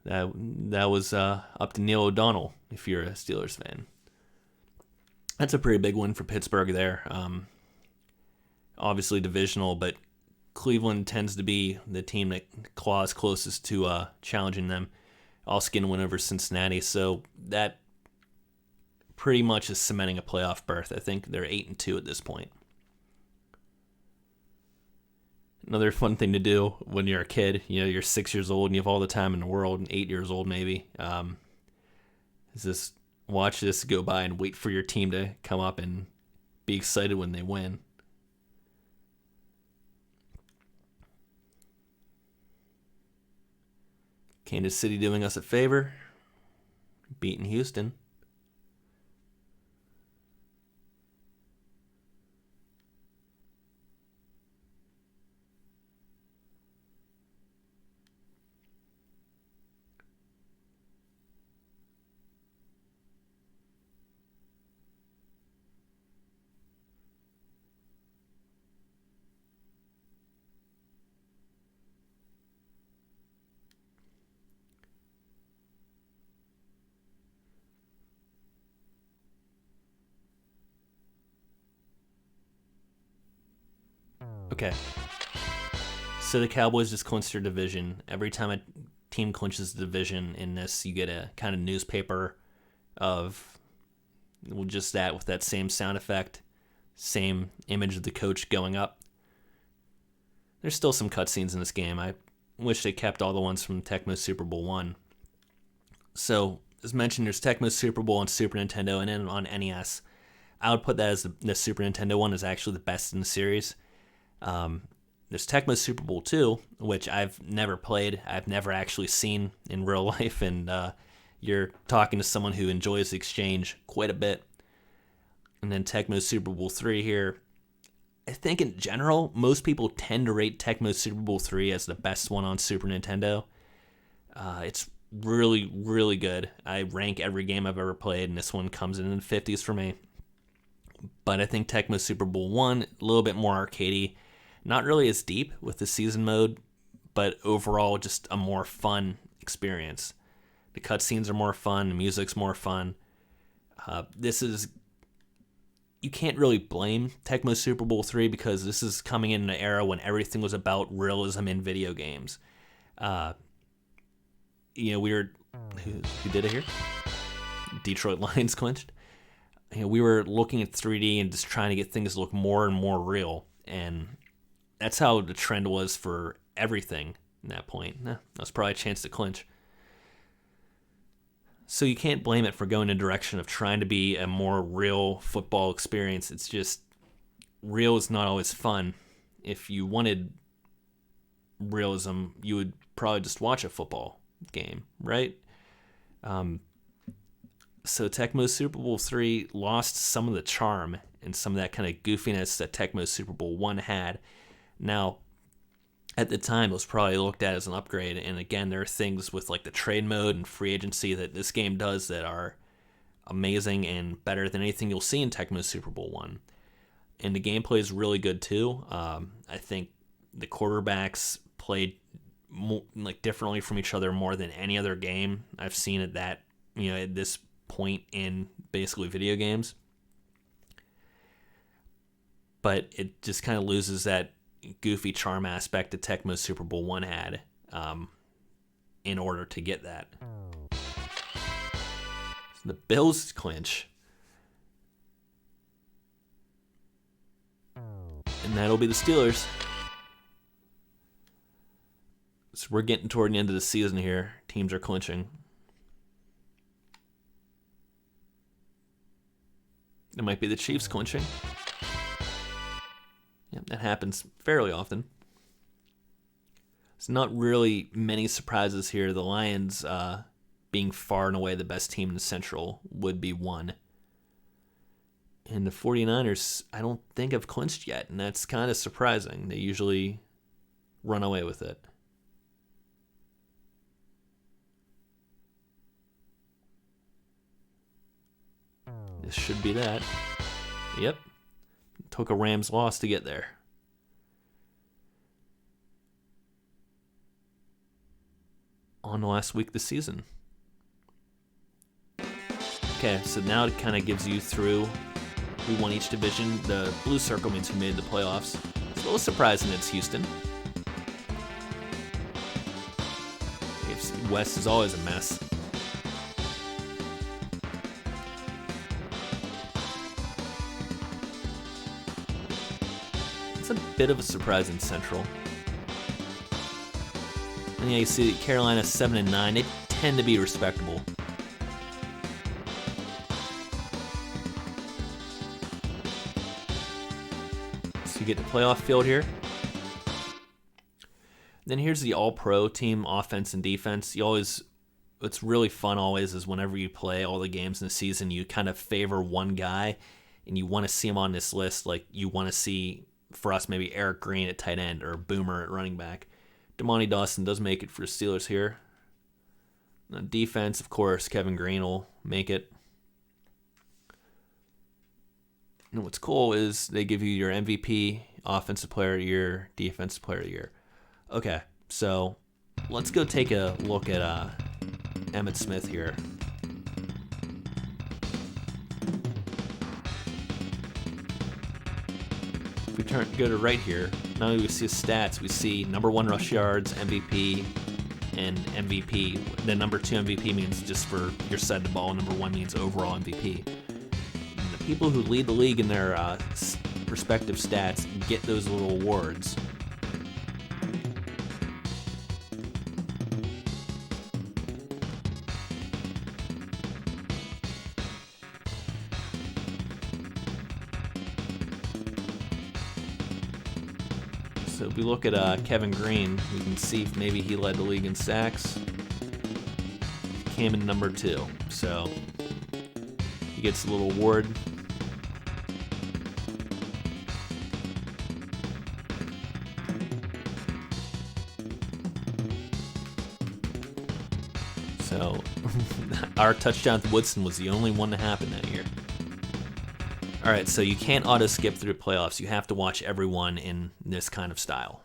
A: that was up to Neil O'Donnell if you're a Steelers fan. That's a pretty big win for Pittsburgh there. Obviously divisional, but Cleveland tends to be the team that claws closest to challenging them. Also getting a win over Cincinnati, so that pretty much is cementing a playoff berth. I think they're 8-2 at this point. Another fun thing to do when you're a kid, you're 6 years old and you have all the time in the world, and 8 years old maybe, is just watch this go by and wait for your team to come up and be excited when they win. Kansas City doing us a favor, beating Houston. Okay. So the Cowboys just clinched their division. Every time a team clinches the division in this, you get a kind of newspaper of just that with that same sound effect, same image of the coach going up. There's still some cutscenes in this game. I wish they kept all the ones from Tecmo Super Bowl I. So as mentioned, there's Tecmo Super Bowl on Super Nintendo and then on NES. I would put that as the Super Nintendo one is actually the best in the series. There's Tecmo Super Bowl II, which I've never played. I've never actually seen in real life, and you're talking to someone who enjoys the exchange quite a bit. And then Tecmo Super Bowl III here. I think in general, most people tend to rate Tecmo Super Bowl III as the best one on Super Nintendo. It's really, really good. I rank every game I've ever played, and this one comes in the 50s for me. But I think Tecmo Super Bowl 1, a little bit more arcadey. Not really as deep with the season mode, but overall just a more fun experience. The cutscenes are more fun, the music's more fun. You can't really blame Tecmo Super Bowl III because this is coming in an era when everything was about realism in video games. We were... Who did it here? Detroit Lions clinched. We were looking at 3D and just trying to get things to look more and more real. And that's how the trend was for everything at that point. That was probably a chance to clinch. So you can't blame it for going in the direction of trying to be a more real football experience. It's just, real is not always fun. If you wanted realism, you would probably just watch a football game, right? So Tecmo Super Bowl III lost some of the charm and some of that kind of goofiness that Tecmo Super Bowl I had. Now, at the time, it was probably looked at as an upgrade. And again, there are things with like the trade mode and free agency that this game does that are amazing and better than anything you'll see in Tecmo Super Bowl 1. And the gameplay is really good too. I think the quarterbacks played differently from each other more than any other game I've seen at this point in basically video games. But it just kind of loses that goofy charm aspect that Tecmo Super Bowl 1 had in order to get that. So the Bills clinch. And that'll be the Steelers. So we're getting toward the end of the season here. Teams are clinching. It might be the Chiefs clinching. Yeah, that happens fairly often. It's not really many surprises here. The Lions being far and away the best team in the Central would be one. And the 49ers, I don't think have clinched yet, and that's kind of surprising. They usually run away with it. This should be that. Yep. Took a Rams loss to get there. On the last week of the season. Okay, so now it kind of gives you through who won each division. The blue circle means who made the playoffs. It's a little surprising it's Houston. AFC West is always a mess. It's a bit of a surprise in Central. And yeah, you see Carolina 7-9. They tend to be respectable. So you get the playoff field here. Then here's the all-pro team, offense and defense. What's really fun always is whenever you play all the games in the season, you kind of favor one guy, and you want to see him on this list. Like you want to see, for us, maybe Eric Green at tight end or Boomer at running back. Damani Dawson does make it for the Steelers here. On defense, of course, Kevin Green will make it. And what's cool is they give you your MVP, Offensive Player of the Year, Defensive Player of the Year. Okay, so let's go take a look at Emmitt Smith here. If we go to right here, not only do we see his stats, we see number 1 rush yards, MVP, and MVP. The number 2 MVP means just for your side of the ball, number 1 means overall MVP. And the people who lead the league in their respective stats get those little awards. So if we look at Kevin Green, we can see if maybe he led the league in sacks. Came in number 2, so he gets a little award. So our touchdown to Woodson was the only one to happen that year. All right, so you can't auto-skip through playoffs. You have to watch everyone in this kind of style.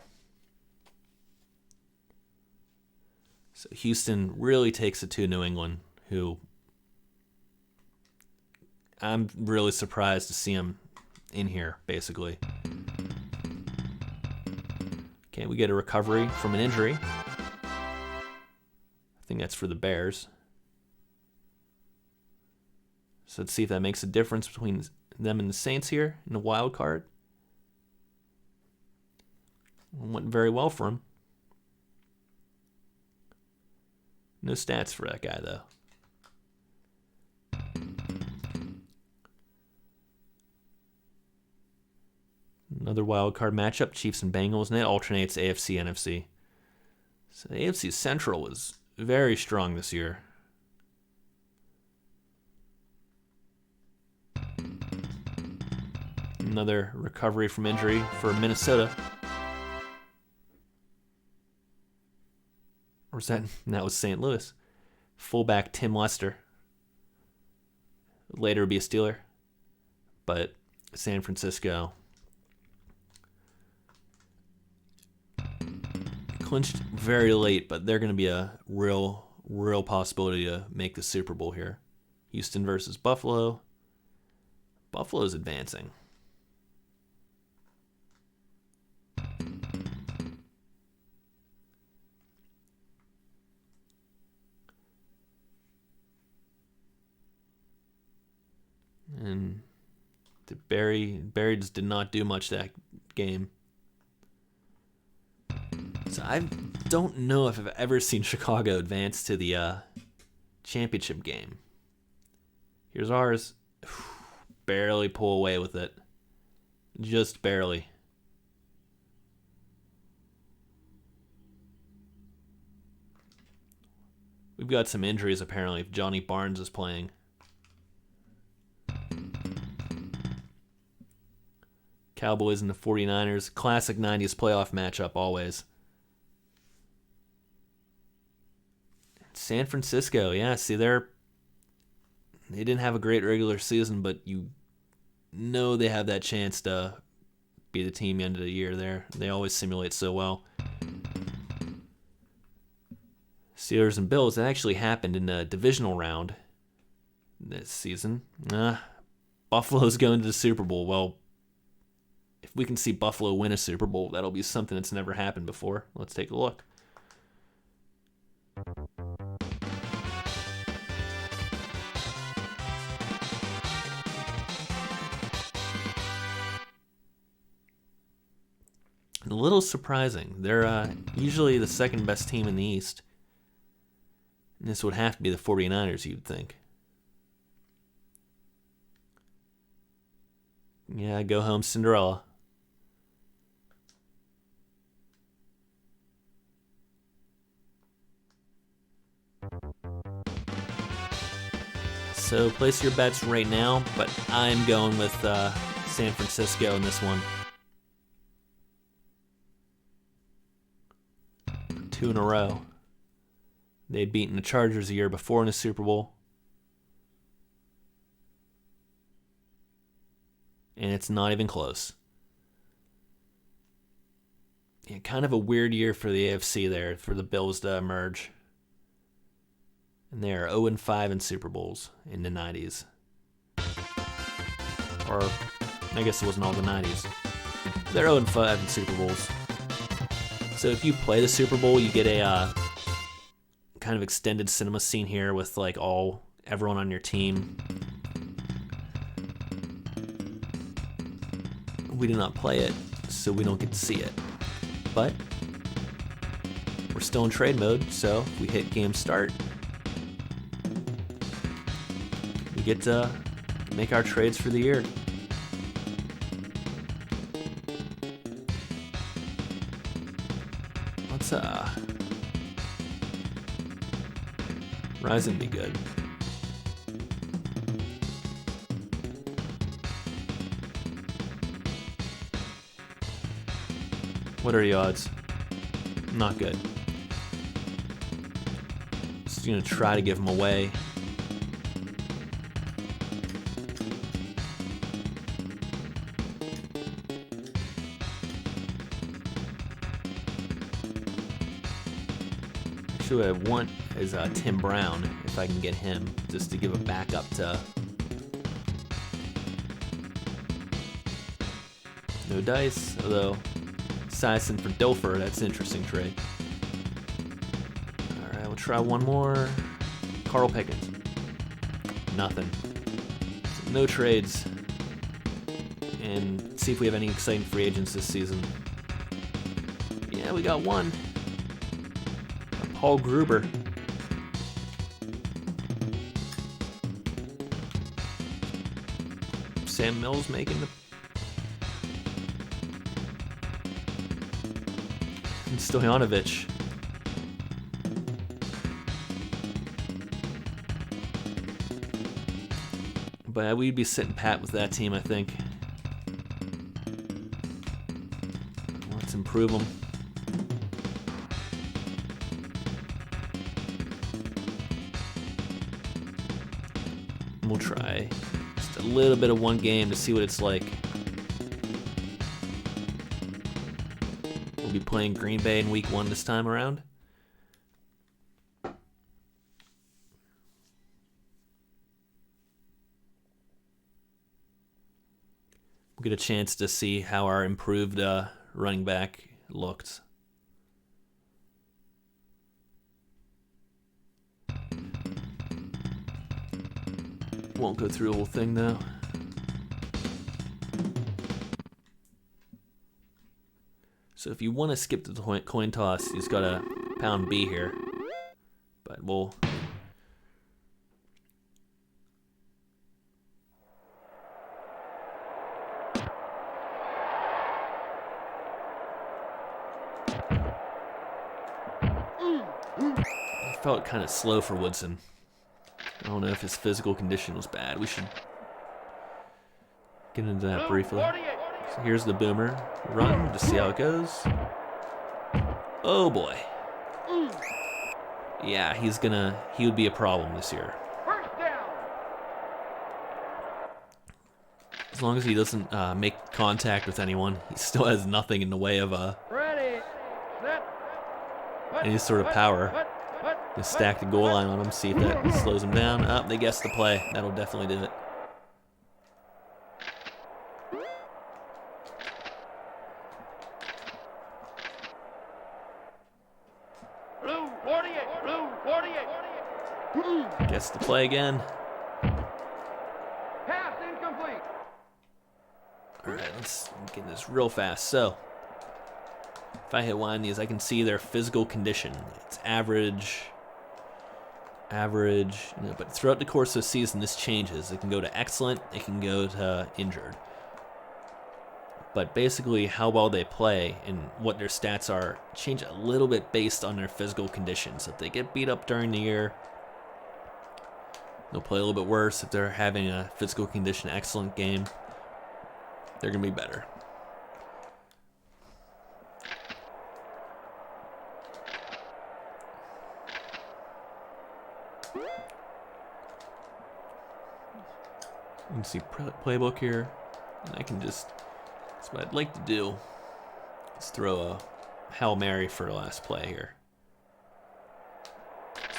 A: So Houston really takes it to New England, who I'm really surprised to see him in here, basically. Okay, we get a recovery from an injury. I think that's for the Bears. So let's see if that makes a difference between them and the Saints here in the wild card. Went very well for him. No stats for that guy, though. Another wild card matchup, Chiefs and Bengals, and it alternates AFC, NFC. So the AFC Central was very strong this year. Another recovery from injury for Minnesota. Or was that? That was St. Louis. Fullback Tim Lester. Later would be a Steeler. But San Francisco clinched very late, but they're going to be a real possibility to make the Super Bowl here. Houston versus Buffalo. Buffalo's advancing. And Barry just did not do much that game. So I don't know if I've ever seen Chicago advance to the championship game. Here's ours. Barely pull away with it. Just barely. We've got some injuries apparently if Johnny Barnes is playing. Cowboys and the 49ers. Classic 90s playoff matchup always. San Francisco, yeah, see they didn't have a great regular season, but you know they have that chance to be the team end of the year there. They always simulate so well. Steelers and Bills, that actually happened in the divisional round this season. Buffalo's going to the Super Bowl. Well, if we can see Buffalo win a Super Bowl, that'll be something that's never happened before. Let's take a look. A little surprising. They're usually the second best team in the East. And this would have to be the 49ers, you'd think. Yeah, go home Cinderella. So place your bets right now, but I'm going with San Francisco in this one. 2 in a row. They'd beaten the Chargers a year before in the Super Bowl. And it's not even close. Yeah, kind of a weird year for the AFC there, for the Bills to emerge. And they are 0-5 in Super Bowls in the 90s. Or, I guess it wasn't all the 90s. They're 0-5 in Super Bowls. So if you play the Super Bowl, you get a kind of extended cinema scene here with like everyone on your team. We do not play it, so we don't get to see it. But we're still in trade mode, so if we hit game start, we get to make our trades for the year. Let's Ryzen be good. What are the odds? Not good. Just gonna try to give them away. Actually, what I want is Tim Brown, if I can get him, just to give a backup to. No dice, although Sison for Dilfer, that's an interesting trade. Alright, we'll try one more. Carl Pickens. Nothing. So no trades. And see if we have any exciting free agents this season. Yeah, we got one. Paul Gruber. Sam Mills making the. And Stoyanovich. But we'd be sitting pat with that team, I think. Let's improve them. We'll try just a little bit of one game to see what it's like. We'll be playing Green Bay in week 1 this time around. We'll get a chance to see how our improved running back looked. Won't go through the whole thing though. So if you want to skip the coin toss, you just gotta pound B here. But we'll. I felt kind of slow for Woodson. I don't know if his physical condition was bad. We should get into that briefly. So here's the boomer run to see how it goes. Oh boy. Yeah, he would be a problem this year. As long as he doesn't make contact with anyone, he still has nothing in the way of any sort of power. Just stack the goal line on him, see if that slows him down. Oh, they guessed the play. That'll definitely do it.
B: Blue 48, blue 48.
A: Gets the play again.
B: Pass incomplete.
A: All right, let's get this real fast. So, if I hit one of these, I can see their physical condition. It's average, but throughout the course of the season, this changes. It can go to excellent, it can go to injured. But basically, how well they play and what their stats are change a little bit based on their physical conditions. If they get beat up during the year, they'll play a little bit worse. If they're having a physical condition excellent game, they're going to be better. You can see playbook here, and I can just, that's what I'd like to do, is throw a Hail Mary for the last play here.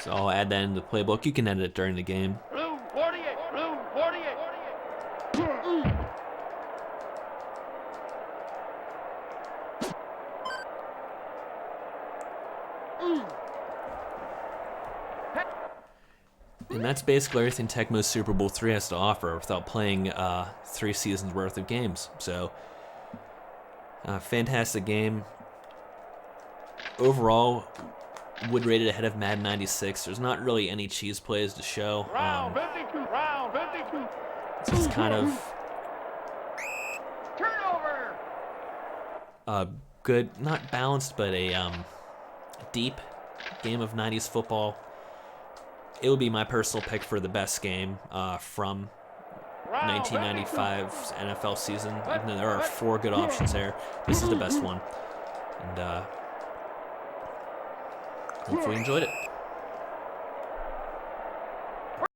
A: So I'll add that into the playbook. You can edit it during the game.
B: Blue 48, blue 48.
A: And that's basically everything Tecmo Super Bowl III has to offer without playing 3 seasons worth of games. So, fantastic game. Overall, would rate it ahead of Madden 96. There's not really any cheese plays to show.
B: Round 52, round 52.
A: It's just kind of
B: Turnover.
A: good, not balanced, but a deep game of 90s football, it would be my personal pick for the best game from 1995's NFL season. And there are 4 good options there. This is the best one. And hopefully you enjoyed it.